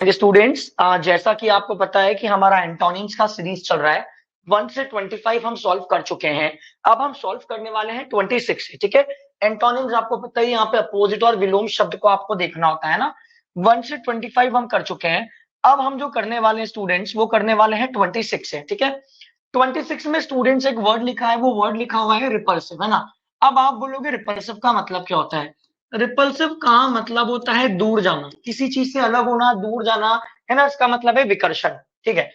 Students, जैसा कि आपको पता है कि हमारा एंटोनिम्स का सीरीज चल रहा है। 1 से 25 हम सॉल्व कर चुके हैं। अब हम सॉल्व करने वाले हैं 26 से। ठीक है, एंटोनिम्स आपको पता है, यहाँ पे अपोजिट और विलोम शब्द को आपको देखना होता है ना। 1 से 25 हम कर चुके हैं। अब हम जो करने वाले हैं स्टूडेंट्स, वो करने वाले हैं 26 से। ठीक है, 26 में स्टूडेंट्स एक वर्ड लिखा है, वो वर्ड लिखा हुआ है रिपल्सिव, है ना। अब आप बोलोगे रिपल्सिव का मतलब क्या होता है। रिपल्सिव का मतलब होता है दूर जाना, किसी चीज से अलग होना, दूर जाना, है ना। इसका मतलब है विकर्षण। ठीक है,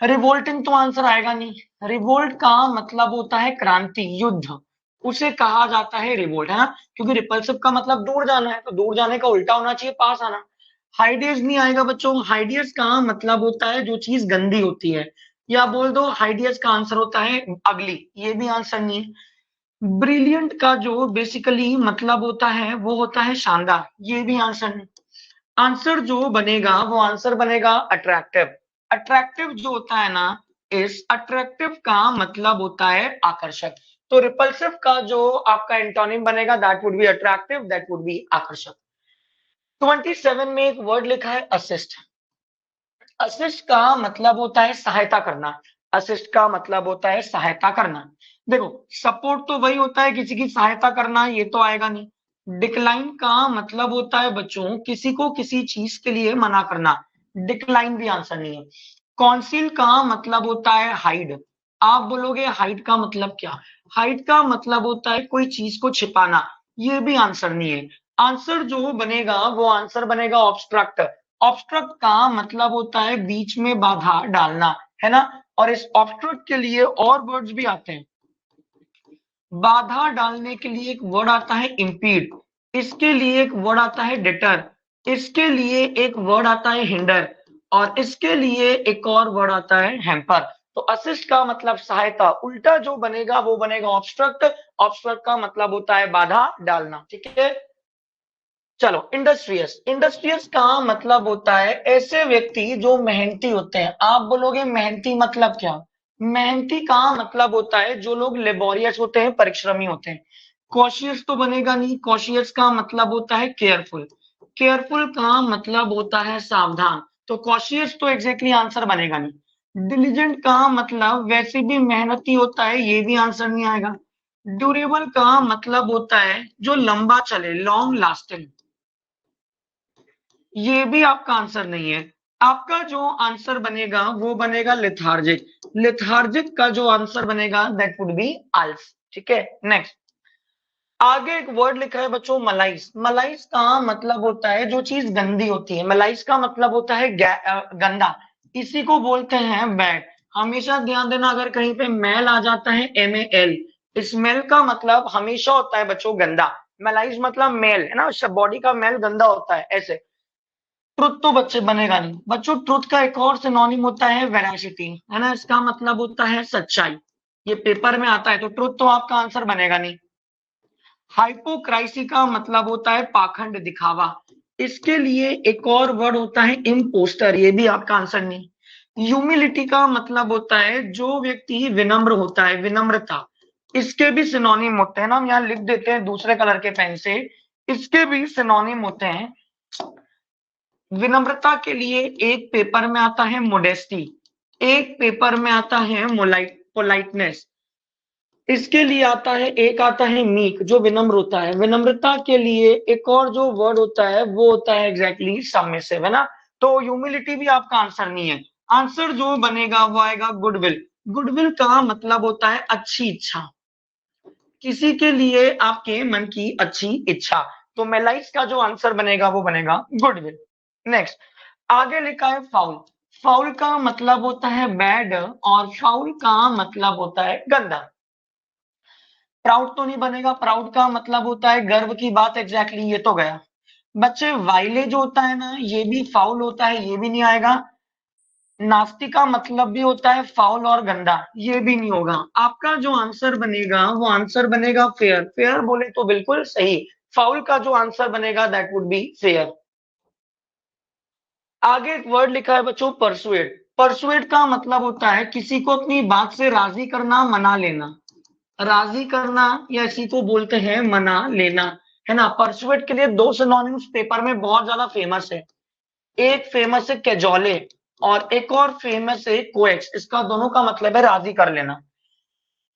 रिवोल्टिंग तो आंसर आएगा नहीं। रिवोल्ट का मतलब होता है क्रांति, युद्ध, उसे कहा जाता है रिवोल्ट, है ना। क्योंकि रिपल्सिव का मतलब दूर जाना है, तो दूर जाने का उल्टा होना चाहिए पास आना। हाइडियस नहीं आएगा बच्चों। हाइडियस का मतलब होता है जो चीज गंदी होती है, या बोल दो हाइडियस का आंसर होता है अगली, ये भी आंसर नहीं है। ब्रिलियंट का जो बेसिकली मतलब होता है वो होता है शानदार, ये भी आंसर नहीं। आंसर जो बनेगा वो आंसर बनेगा अट्रैक्टिव। अट्रैक्टिव जो होता है ना, इस अट्रैक्टिव का मतलब होता है आकर्षक। तो रिपल्सिव का जो आपका एंटोनिम बनेगा that would be attractive, that would be आकर्षक। 27 में एक वर्ड लिखा है असिस्ट। असिस्ट का मतलब होता है सहायता करना। असिस्ट का मतलब होता है सहायता करना। देखो, सपोर्ट तो वही होता है किसी की सहायता करना, ये तो आएगा नहीं। डिक्लाइन का मतलब होता है बच्चों किसी को किसी चीज के लिए मना करना, डिक्लाइन भी आंसर नहीं है। कॉन्सील का मतलब होता है हाइड। आप बोलोगे हाइड का मतलब क्या। हाइड का मतलब होता है कोई चीज को छिपाना, ये भी आंसर नहीं है। आंसर जो बनेगा वो आंसर बनेगा ऑब्स्ट्रक्ट। ऑब्स्ट्रक्ट का मतलब होता है बीच में बाधा डालना, है ना। और इस ऑब्स्ट्रक्ट के लिए और वर्ड्स भी आते हैं। बाधा डालने के लिए एक वर्ड आता है इम्पीड, इसके लिए एक वर्ड आता है डिटर, इसके लिए एक वर्ड आता है हिंडर, और इसके लिए एक और वर्ड आता है हैम्पर। तो असिस्ट का मतलब सहायता, उल्टा जो बनेगा वो बनेगा ऑब्स्ट्रक्ट। ऑब्स्ट्रक्ट का मतलब होता है बाधा डालना। ठीक है, चलो इंडस्ट्रियस। इंडस्ट्रियस का मतलब होता है ऐसे व्यक्ति जो मेहनती होते हैं। आप बोलोगे मेहनती मतलब क्या। मेहनती का मतलब होता है जो लोग लेबोरियस होते हैं, परिश्रमी होते हैं। कॉशियस तो बनेगा नहीं। कॉशियस का मतलब होता है केयरफुल। केयरफुल का मतलब होता है सावधान, तो कॉशियस तो एग्जैक्टली आंसर बनेगा नहीं। डिलीजेंट का मतलब वैसे भी मेहनती होता है, ये भी आंसर नहीं आएगा। ड्यूरेबल का मतलब होता है जो लंबा चले, लॉन्ग लास्टिंग, ये भी आपका आंसर नहीं है। आपका जो आंसर बनेगा वो बनेगा लेथार्जिक। लेथार्जिक का जो आंसर बनेगा दैट वुड बी आल्स। ठीक है, नेक्स्ट। आगे एक वर्ड लिखा है बच्चों मलाइस। मलाइस का मतलब होता है जो चीज गंदी होती है। मलाइस का मतलब होता है गंदा, इसी को बोलते हैं बैड। हमेशा ध्यान देना, अगर कहीं पे मैल आ जाता है MAL, स्मेल का मतलब हमेशा होता है बच्चों गंदा। मलाइस मतलब मेल, है ना, बॉडी का मेल गंदा होता है ऐसे। ट्रुथ तो बच्चे बनेगा नहीं बच्चों। ट्रुथ का एक और सिनोनिम होता है वेरासिटी, है ना, इसका मतलब होता है सच्चाई। ये पेपर में आता है, तो ट्रुथ तो आपका आंसर बनेगा नहीं। हाइपोक्राइसी का मतलब होता है पाखंड, दिखावा। इसके लिए एक और वर्ड होता है इम्पोस्टर, ये भी आपका आंसर नहीं। ह्यूमिलिटी का मतलब होता है जो व्यक्ति विनम्र होता है, विनम्रता। इसके भी सिनोनिम होते हैं ना, हम यहाँ लिख देते हैं दूसरे कलर के पेन से। इसके भी सिनोनिम होते हैं। विनम्रता के लिए एक पेपर में आता है मोडेस्टी, एक पेपर में आता है पोलाइटनेस। इसके लिए आता है, एक आता है मीक, जो विनम्र होता है। विनम्रता के लिए एक और जो वर्ड होता है वो होता है एग्जैक्टली सबमिसिव, है ना। तो ह्यूमिलिटी भी आपका आंसर नहीं है। आंसर जो बनेगा वो आएगा गुडविल। गुडविल का मतलब होता है अच्छी इच्छा, किसी के लिए आपके मन की अच्छी इच्छा। तो मेलाइस का जो आंसर बनेगा वो बनेगा गुडविल। नेक्स्ट, आगे लिखा है फाउल। फाउल का मतलब होता है बैड, और फाउल का मतलब होता है गंदा। प्राउड तो नहीं बनेगा। प्राउड का मतलब होता है गर्व की बात, एग्जैक्टली ये तो गया। बच्चे वाइले जो होता है ना, ये भी फाउल होता है, ये भी नहीं आएगा। नास्ती का मतलब भी होता है फाउल और गंदा, ये भी नहीं होगा। आपका जो आंसर बनेगा वो आंसर बनेगा फेयर। फेयर बोले तो बिल्कुल सही। फाउल का जो आंसर बनेगा दैट वुड बी फेयर। आगे एक वर्ड लिखा है बच्चों परसुएट। परसुएट का मतलब होता है किसी को अपनी बात से राजी करना, मना लेना। राजी करना या इसी को बोलते हैं मना लेना, है ना। परसुएट के लिए दो सिनोनिम्स पेपर में बहुत ज्यादा फेमस है। एक फेमस है कैजोले और एक और फेमस है कोएक्स, इसका दोनों का मतलब है राजी कर लेना।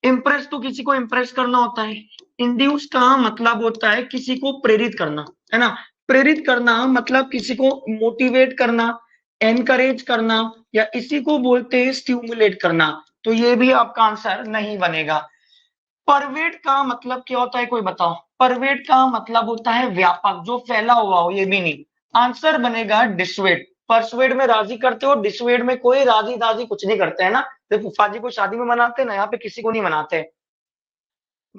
इम्प्रेस तो किसी को इम्प्रेस करना होता है। इंड्यूस का मतलब होता है किसी को प्रेरित करना, है ना। प्रेरित करना मतलब किसी को मोटिवेट करना, एनकरेज करना, या इसी को बोलते हैं स्टिमुलेट करना। तो ये भी आपका आंसर नहीं बनेगा। परवेट का मतलब क्या होता है, कोई बताओ। परवेट का मतलब होता है व्यापक, जो फैला हुआ हो, ये भी नहीं। आंसर बनेगा डिसवेड। परसुएड में राजी करते हो, डिसवेड में कोई राजी दाजी कुछ नहीं करते, है ना। तो फूफा जी को शादी में मनाते हैं ना, यहाँ पे किसी को नहीं मनाते।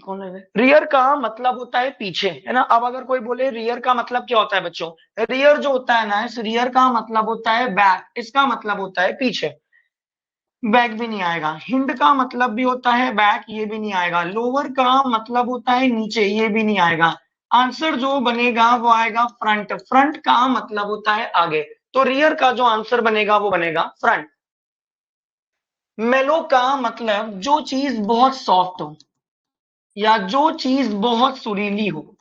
कौन है रियर का मतलब होता है पीछे, है ना। अब अगर कोई बोले रियर का मतलब क्या होता है बच्चों, रियर जो होता है ना, इस रियर का मतलब होता है बैक, इसका मतलब होता है पीछे। बैक भी नहीं आएगा। हिंड का मतलब भी होता है बैक, ये भी नहीं आएगा। लोअर का मतलब होता है नीचे, ये भी नहीं आएगा। आंसर जो बनेगा वो आएगा फ्रंट। फ्रंट का मतलब होता है आगे, तो रियर का जो आंसर बनेगा वो बनेगा फ्रंट। मेलो का मतलब जो चीज बहुत सॉफ्ट हो, या जो चीज बहुत सुरीली हो,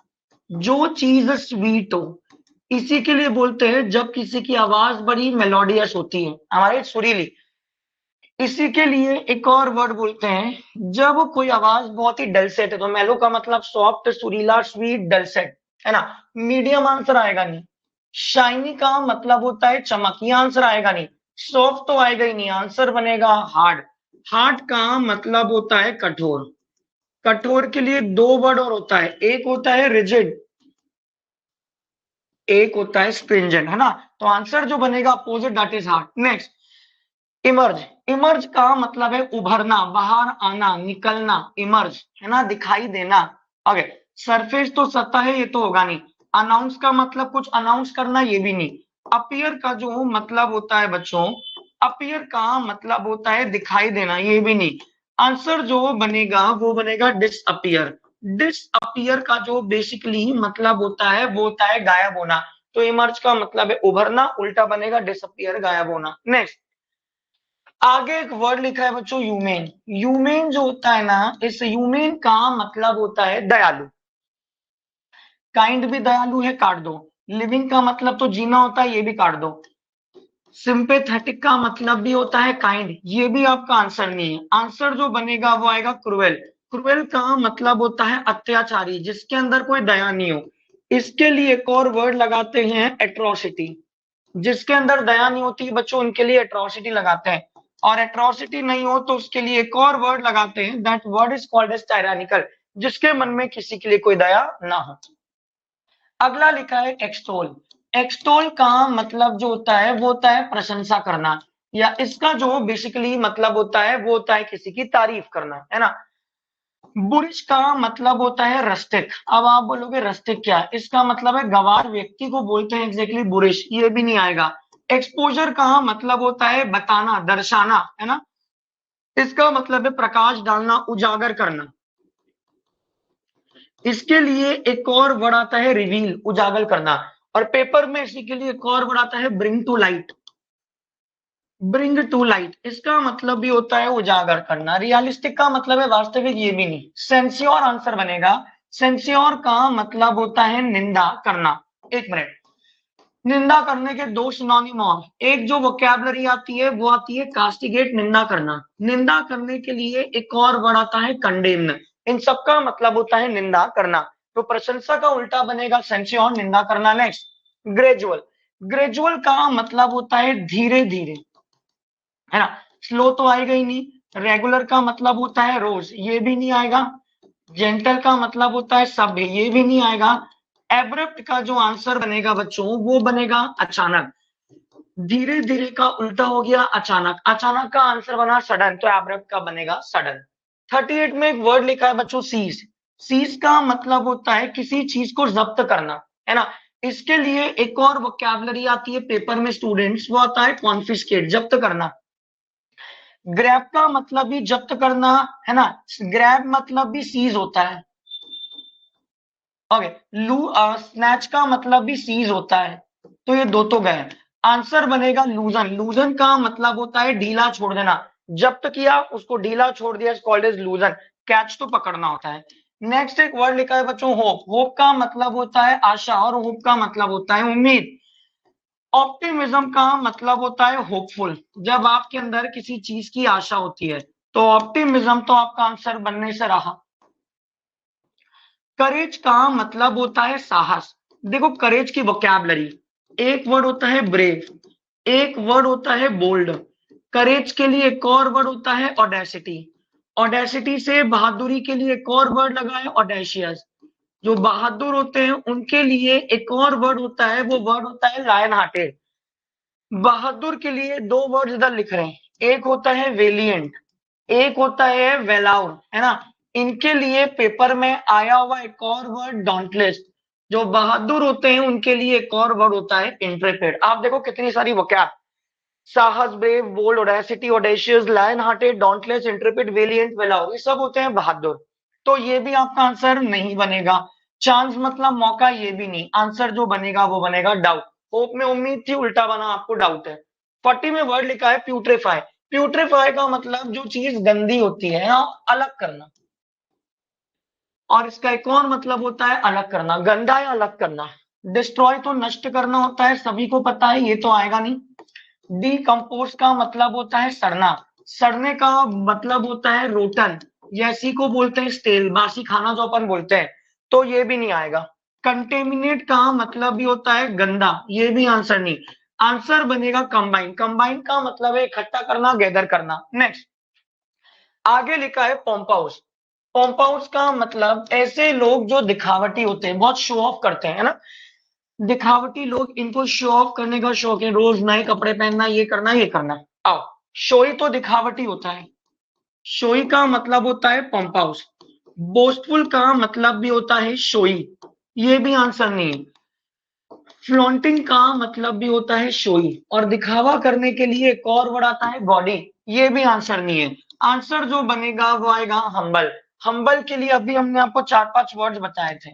जो चीज स्वीट हो, इसी के लिए बोलते हैं जब किसी की आवाज बड़ी मेलोडियस होती है, हमारी सुरीली। इसी के लिए एक और वर्ड बोलते हैं जब कोई आवाज बहुत ही डलसेट है, तो मेलो का मतलब सॉफ्ट, सुरीला, स्वीट, डलसेट, है ना। मीडियम आंसर आएगा नहीं। शाइनी का मतलब होता है चमक, ये आंसर आएगा नहीं। सॉफ्ट तो आएगा ही नहीं, आंसर बनेगा हार्ड। हार्ड का मतलब होता है कठोर। कठोर के लिए दो वर्ड और होता है, एक होता है रिजिड, एक होता है स्ट्रिंजेंट, है ना। तो आंसर जो बनेगा opposite, that is hard. Next, emerge. Emerge का मतलब है उभरना, बाहर आना, निकलना, इमर्ज, है ना, दिखाई देना। ओके। सरफेस तो सतह है, ये तो होगा नहीं। अनाउंस का मतलब कुछ अनाउंस करना, ये भी नहीं। अपीयर का जो मतलब होता है बच्चों, अपीयर का मतलब होता है दिखाई देना, ये भी नहीं। आंसर जो बनेगा वो बनेगा डिसअपियर। डिसअपियर का जो बेसिकली मतलब होता है वो होता है गायब होना। तो इमर्ज का मतलब है उभरना, उल्टा बनेगा डिसअपियर, गायब होना। नेक्स्ट, आगे एक वर्ड लिखा है बच्चों ह्यूमेन। ह्यूमेन जो होता है ना, इस ह्यूमेन का मतलब होता है दयालु। काइंड भी दयालु है, काट दो। लिविंग का मतलब तो जीना होता है, ये भी काट दो। सिंपेथेटिक का मतलब भी होता है काइंड, ये भी आपका आंसर नहीं है। आंसर जो बनेगा वो आएगा क्रुएल। क्रुएल का मतलब होता है अत्याचारी, जिसके अंदर कोई दया नहीं हो। इसके लिए एक और वर्ड लगाते हैं एट्रोसिटी। जिसके अंदर दया नहीं होती बच्चों, उनके लिए एट्रोसिटी लगाते हैं। और एट्रोसिटी नहीं हो तो उसके लिए एक और वर्ड लगाते हैं, that word is called as tyrannical, जिसके मन में किसी के लिए कोई दया ना हो। अगला लिखा है एक्सटोल। एक्सटोल का मतलब जो होता है वो होता है प्रशंसा करना, या इसका जो बेसिकली मतलब होता है वो होता है किसी की तारीफ करना, है ना। बुरिश का मतलब होता है रस्टिक। अब आप बोलोगे रस्टिक क्या है, इसका मतलब है गवार व्यक्ति को बोलते हैं एग्जैक्टली बुरिश, ये भी नहीं आएगा। एक्सपोजर का मतलब होता है बताना, दर्शाना, है ना। इसका मतलब है प्रकाश डालना, उजागर करना। इसके लिए एक और वर्ड आता है रिवील, उजागर करना। और पेपर में इसी के लिए एक और वर्ड आता है bring to light. Bring to light, इसका मतलब भी होता है उजागर करना। रियलिस्टिक का मतलब है वास्तविक, ये भी नहीं। सेंसियोर आंसर बनेगा। सेंसियोर का मतलब होता है निंदा करना। एक मिनट, निंदा करने के दो सिनोनिम और, एक जो वोकैबुलरी आती है वो आती है कास्टिगेट, निंदा करना। निंदा करने के लिए एक और वर्ड आता है कंडेम्न। इन सबका मतलब होता है निंदा करना। तो प्रशंसा का उल्टा बनेगा सेंसियोर, निंदा करना। Next, gradual. ग्रेजुअल का मतलब होता है धीरे धीरे, है ना। स्लो तो आएगा ही नहीं। रेगुलर का मतलब होता है रोज, ये भी नहीं आएगा। जेंटल का मतलब होता है सभ्य, ये भी नहीं आएगा। एब्रप्ट का जो आंसर बनेगा बच्चों वो बनेगा अचानक। धीरे धीरे का उल्टा हो गया अचानक। अचानक का आंसर बना सडन, तो एब्रप्ट का बनेगा सडन। 38 में एक वर्ड लिखा है बच्चों सीज। सीज का मतलब होता है किसी चीज को जब्त करना, है ना। इसके लिए एक और वोकैबुलरी आती है पेपर में स्टूडेंट्स, वो आता है कॉन्फिस्केट, जब्त करना। ग्रैब का मतलब भी जब्त करना, है ना। ग्रैब मतलब भी सीज होता है। ओके। लू स्नैच का मतलब भी सीज होता है। तो ये दो तो गए। आंसर बनेगा लूजन। लूजन का मतलब होता है ढीला छोड़ देना। जब्त किया उसको ढीला छोड़ दिया, कॉल्ड इज लूजन। कैच तो पकड़ना होता है। नेक्स्ट एक वर्ड लिखा है बच्चों होप। होप का मतलब होता है आशा, और होप का मतलब होता है उम्मीद। ऑप्टिमिज्म का मतलब होता है होपफुल, जब आपके अंदर किसी चीज की आशा होती है, तो ऑप्टिमिज्म तो आपका आंसर बनने से रहा। करेज का मतलब होता है साहस। देखो करेज की वोकैबुलरी, एक वर्ड होता है ब्रेव, एक वर्ड होता है बोल्ड, करेज के लिए एक और वर्ड होता है ऑडेसिटी, ऑडेसिटी से बहादुरी के लिए एक और वर्ड लगा है ऑडेशियस, जो बहादुर होते हैं उनके लिए एक और वर्ड होता है, वो वर्ड होता है लायन हार्टेड। बहादुर के लिए दो वर्ड इधर लिख रहे हैं, एक होता है वेलिएंट, एक होता है वेलाउर, है ना। इनके लिए पेपर में आया हुआ एक और वर्ड डॉन्टलेस, जो बहादुर होते हैं उनके लिए एक और वर्ड होता है इंट्रेपेड। आप देखो कितनी सारी वोकैब, साहस, brave, bold, audacity, audacious, lion hearted, dauntless, intrepid, valiant, valour, ये सब होते हैं बहादुर। तो ये भी आपका आंसर नहीं बनेगा। चांस मतलब मौका, ये भी नहीं। आंसर जो बनेगा वो बनेगा डाउट। होप में उम्मीद थी, उल्टा बना, आपको डाउट है। 40 में वर्ड लिखा है प्यूट्रीफाई। प्यूट्रीफाई का मतलब जो चीज गंदी होती है ना, अलग करना। और इसका एक और मतलब होता है अलग करना, गंदा या अलग करना। डिस्ट्रॉय तो नष्ट करना होता है, सभी को पता है, ये तो आएगा नहीं। डीकम्पोज का मतलब होता है सड़ना, सड़ने का मतलब होता है रोटन, या इसी को बोलते हैं स्टेल, बासी खाना जो अपन बोलते हैं, तो ये भी नहीं आएगा। कंटेमिनेट का मतलब भी होता है गंदा, ये भी आंसर नहीं। आंसर बनेगा कंबाइन। कंबाइन का मतलब है इकट्ठा करना, गैदर करना। नेक्स्ट, आगे लिखा है पोम्पाउस। पोम्पाउस का मतलब ऐसे लोग जो दिखावटी होते हैं, बहुत शो ऑफ करते हैं, है ना। दिखावटी लोग, इनको शो ऑफ करने का शौक है, रोज नए कपड़े पहनना, ये करना ये करना। आओ, शोई तो दिखावटी होता है, शोई का मतलब होता है पंपाउस। बोस्टफुल का मतलब भी होता है शोई, ये भी आंसर नहीं है। फ्लॉन्टिंग का मतलब भी होता है शोई, और दिखावा करने के लिए एक और वर्ड आता है बॉडी, ये भी आंसर नहीं है। आंसर जो बनेगा वो आएगा हम्बल। हम्बल के लिए अभी हमने आपको 4-5 वर्ड्स बताए थे।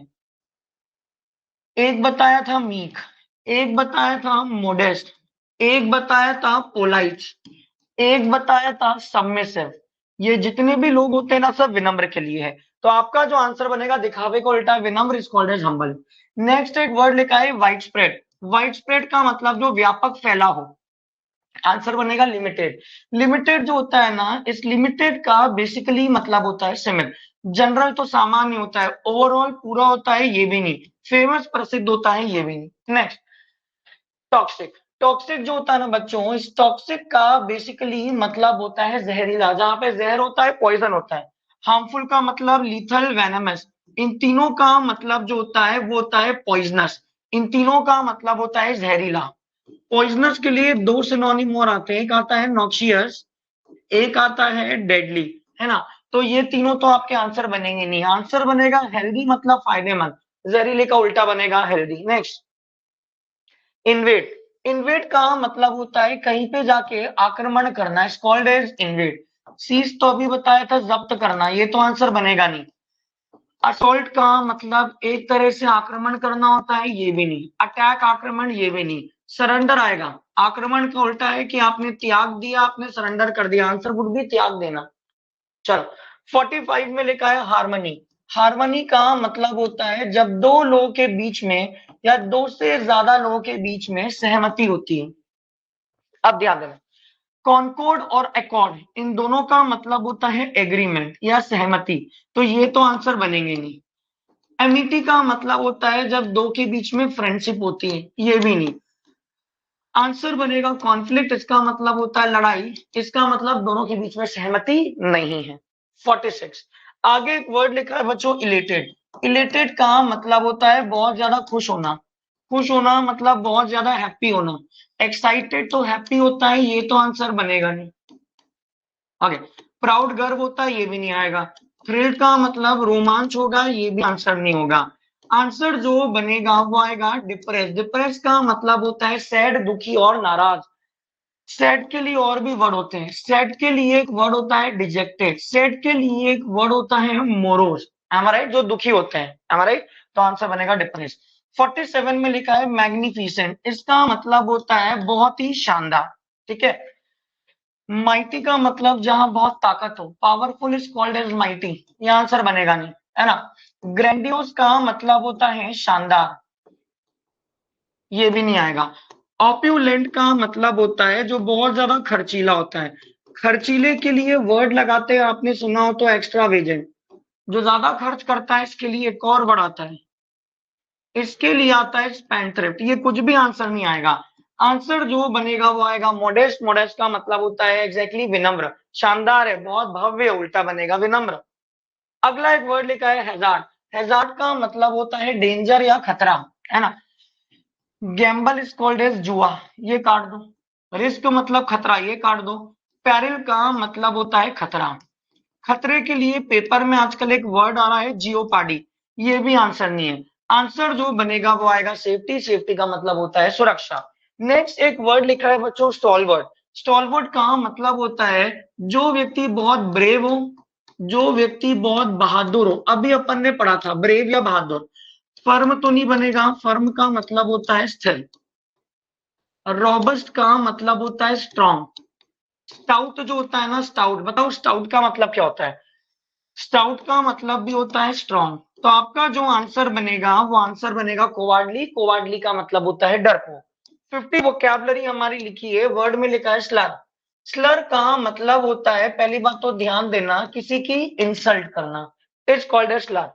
एक बताया था मीक, एक बताया था मोडेस्ट, एक बताया था पोलाइट, एक बताया था सबमिसिव। ये जितने भी लोग होते हैं ना, सब विनम्र के लिए है। तो आपका जो आंसर बनेगा दिखावे को उल्टा विनम्र is called as humble. Next एक वर्ड लिखा है वाइड स्प्रेड। वाइड स्प्रेड का मतलब जो व्यापक फैला हो, आंसर बनेगा लिमिटेड। लिमिटेड जो होता है ना, इस लिमिटेड का बेसिकली मतलब होता है सीमित। जनरल तो सामान्य होता है, ओवरऑल पूरा होता है, ये भी नहीं। फेमस प्रसिद्ध होता है, ये भी नहीं। Next, toxic. टॉक्सिक जो होता है ना बच्चों, इस टॉक्सिक का बेसिकली मतलब होता है जहरीला, जहां पे जहर होता है, पॉइजन होता है। हार्मफुल का मतलब लीथल, वेनमस। इन तीनों का मतलब जो होता है वो होता है पॉइजनस। इन तीनों का मतलब होता है जहरीला। पॉइजनस के लिए दो सिनोनिम और आते हैं, एक आता है नॉक्सियस, एक आता है डेडली, है ना। तो ये तीनों तो आपके आंसर बनेंगे नहीं। आंसर बनेगा हेल्दी, मतलब फायदेमंद। जहरीले का उल्टा बनेगा हेल्दी। Next, invade. इन्वेड का मतलब होता है कहीं पे जाके आक्रमण करना, is called as invade. Seize तो अभी बताया था जब्त करना, ये तो आंसर बनेगा नहीं। असोल्ट का मतलब एक तरह से आक्रमण करना होता है, ये भी नहीं। अटैक, आक्रमण, ये भी नहीं। सरेंडर आएगा। आक्रमण का उल्टा है कि आपने त्याग दिया, आपने सरेंडर कर दिया, आंसर वुड भी त्याग देना। चलो, 45 में लिखा है हार्मनी। हार्मनी का मतलब होता है जब दो लोगों के बीच में या दो से ज्यादा लोगों के बीच में सहमति होती है। अब ध्यान देना, कॉन्कोर्ड और अकॉर्ड, इन दोनों का मतलब होता है एग्रीमेंट या सहमति, तो ये तो आंसर बनेंगे नहीं। एमिटी का मतलब होता है जब दो के बीच में फ्रेंडशिप होती है, ये भी नहीं। आंसर बनेगा कॉन्फ्लिक्ट, इसका मतलब होता है लड़ाई, इसका मतलब दोनों के बीच में सहमति नहीं है। 46, आगे एक वर्ड लिखा है बच्चों इलेटेड। इलेटेड का मतलब होता है बहुत ज्यादा खुश होना। खुश होना मतलब बहुत ज्यादा हैप्पी होना। एक्साइटेड तो हैप्पी होता है, ये तो आंसर बनेगा नहीं। आगे, प्राउड गर्व होता है, ये भी नहीं आएगा। थ्रिल्ड का मतलब रोमांच होगा, ये भी आंसर नहीं होगा। आंसर जो बनेगा वो आएगा डिप्रेस। डिप्रेस का मतलब होता है सैड, दुखी और नाराज। सैड के लिए और भी वर्ड होते हैं। सैड के लिए एक वर्ड होता है डिजेक्टेड, सैड के लिए एक वर्ड होता है मोरोस, राइट, जो दुखी होते हैं, राइट। तो आंसर बनेगा डिप्रेस। 47 में लिखा है मैग्निफिसेंट, इसका मतलब होता है बहुत ही शानदार, ठीक है। माइटी का मतलब जहां बहुत ताकत हो, powerful is called as mighty, ये आंसर बनेगा नहीं, है ना। ग्रैंडियोस का मतलब होता है शानदार, ये भी नहीं आएगा। ऑप्यूलेंट का मतलब होता है जो बहुत ज्यादा खर्चीला होता है। खर्चीले के लिए वर्ड लगाते हैं, आपने सुना हो तो एक्स्ट्रावेजेंट। जो ज्यादा खर्च करता है इसके लिए एक और वर्ड आता है, इसके लिए आता है स्पेंडथ्रिफ्ट। ये कुछ भी आंसर नहीं आएगा। आंसर जो बनेगा वो आएगा मॉडेस्ट। मॉडेस्ट का मतलब होता है एग्जैक्टली विनम्र। शानदार है, बहुत भव्य, उल्टा बनेगा विनम्र। अगला एक वर्ड लिखा है हैजार्ड। हैजार्ड का मतलब होता है डेंजर या खतरा, है ना। गैम्बल इज कॉल्ड एज जुआ, ये काट दो। रिस्क मतलब खतरा, ये काट दो। पेरिल का मतलब होता है खतरा। खतरे के लिए पेपर में आजकल एक वर्ड आ रहा है जियोपार्डी, ये भी आंसर नहीं है। आंसर जो बनेगा वो आएगा सेफ्टी। सेफ्टी का मतलब होता है सुरक्षा। नेक्स्ट एक वर्ड लिखा है बच्चों स्टॉलवर्ड। स्टॉलवर्ड का मतलब होता है जो व्यक्ति बहुत ब्रेव हो, जो व्यक्ति बहुत बहादुर हो। अभी अपन ने पढ़ा था ब्रेव या बहादुर। फर्म तो नहीं बनेगा, फर्म का मतलब होता है स्थिर। रॉबस्ट का मतलब होता है स्ट्रॉन्ग। स्टाउट जो होता है ना, स्टाउट, बताओ स्टाउट का मतलब क्या होता है। स्टाउट का मतलब भी होता है स्ट्रॉन्ग। तो आपका जो आंसर बनेगा वो आंसर बनेगा कोवार्डली। कोवार्डली का मतलब होता है डरपोक। 50 वोकैबुलरी हमारी लिखी है। वर्ड में लिखा है स्लर। स्लर का मतलब होता है, पहली बात तो ध्यान देना, किसी की इंसल्ट करना, is called a Slur.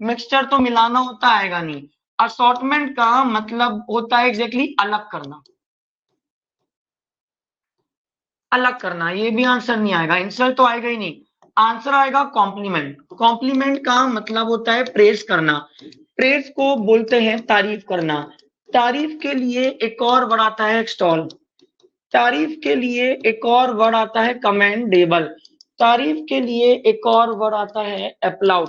Mixture तो मिलाना होता आएगा नहीं। असॉर्टमेंट का मतलब होता है एग्जैक्टली अलग करना। अलग करना, ये भी आंसर नहीं आएगा। इंसल्ट तो आएगा ही नहीं। आंसर आएगा कॉम्प्लीमेंट। कॉम्प्लीमेंट का मतलब होता है प्रेस करना। प्रेस को बोलते हैं तारीफ करना। तारीफ के लिए एक और वर्ड आता है एक्सटॉल। तारीफ के लिए एक और वर्ड आता है कमेंडेबल। तारीफ के लिए एक और वर्ड आता है अप्लाउड।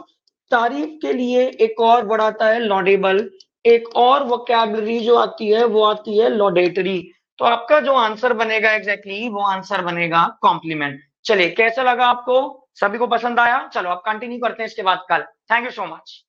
तारीफ के लिए एक और वर्ड आता है लॉडेबल। एक और वोकैबुलरी जो आती है वो आती है लॉडेटरी। तो आपका जो आंसर बनेगा एग्जैक्टली वो आंसर बनेगा कॉम्प्लीमेंट। चलिए कैसा लगा आपको, सभी को पसंद आया। चलो अब कंटिन्यू करते हैं इसके बाद कल। Thank you so much.